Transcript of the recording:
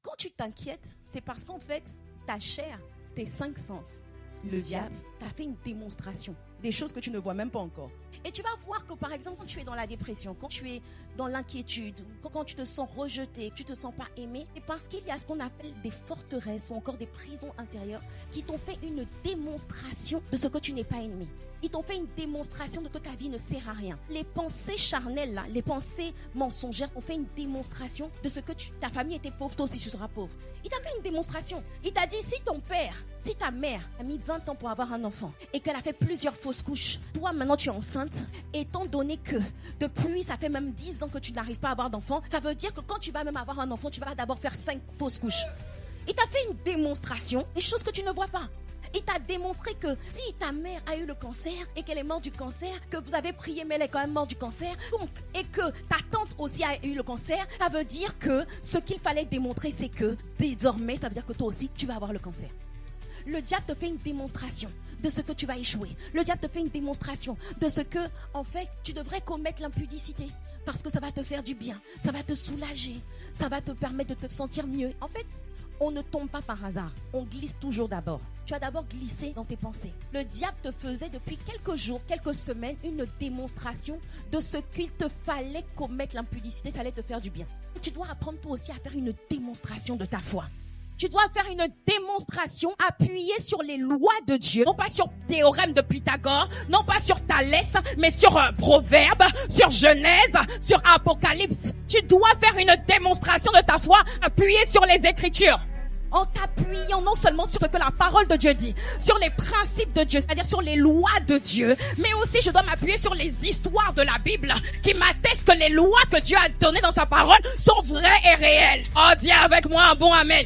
Quand tu t'inquiètes, c'est parce qu'en fait, ta chair, tes 5 sens, le diable t'a fait une démonstration des choses que tu ne vois même pas encore. Et tu vas voir que par exemple, quand tu es dans la dépression, quand tu es dans l'inquiétude, quand tu te sens rejeté, que tu te sens pas aimé, c'est parce qu'il y a ce qu'on appelle des forteresses ou encore des prisons intérieures qui t'ont fait une démonstration de ce que tu n'es pas aimé. Ils t'ont fait une démonstration de que ta vie ne sert à rien. Les pensées charnelles là, les pensées mensongères ont fait une démonstration de ce que ta famille était pauvre, toi aussi tu seras pauvre. Il t'a fait une démonstration. Il t'a dit si ton père, si ta mère a mis 20 ans pour avoir un enfant et qu'elle a fait plusieurs fausses couches, toi maintenant tu es enceinte, étant donné que depuis ça fait même 10 ans que tu n'arrives pas à avoir d'enfant, ça veut dire que quand tu vas même avoir un enfant, tu vas d'abord faire 5 fausses couches. Il t'a fait une démonstration, des choses que tu ne vois pas. Il t'a démontré que si ta mère a eu le cancer et qu'elle est morte du cancer, que vous avez prié mais elle est quand même morte du cancer, donc, et que ta tante aussi a eu le cancer, ça veut dire que ce qu'il fallait démontrer, c'est que désormais, ça veut dire que toi aussi, tu vas avoir le cancer. Le diable te fait une démonstration de ce que tu vas échouer. Le diable te fait une démonstration de ce que, en fait, tu devrais commettre l'impudicité. Parce que ça va te faire du bien, ça va te soulager, ça va te permettre de te sentir mieux. En fait, on ne tombe pas par hasard, on glisse toujours d'abord. Tu as d'abord glissé dans tes pensées. Le diable te faisait depuis quelques jours, quelques semaines, une démonstration de ce qu'il te fallait commettre l'impudicité, ça allait te faire du bien. Tu dois apprendre toi aussi à faire une démonstration de ta foi. Tu dois faire une démonstration appuyée sur les lois de Dieu. Non pas sur théorème de Pythagore, non pas sur Thalès, mais sur Proverbe, sur Genèse, sur Apocalypse. Tu dois faire une démonstration de ta foi appuyée sur les Écritures. En t'appuyant non seulement sur ce que la parole de Dieu dit, sur les principes de Dieu, c'est-à-dire sur les lois de Dieu, mais aussi je dois m'appuyer sur les histoires de la Bible qui m'attestent que les lois que Dieu a données dans sa parole sont vraies et réelles. Oh, dis avec moi un bon amen.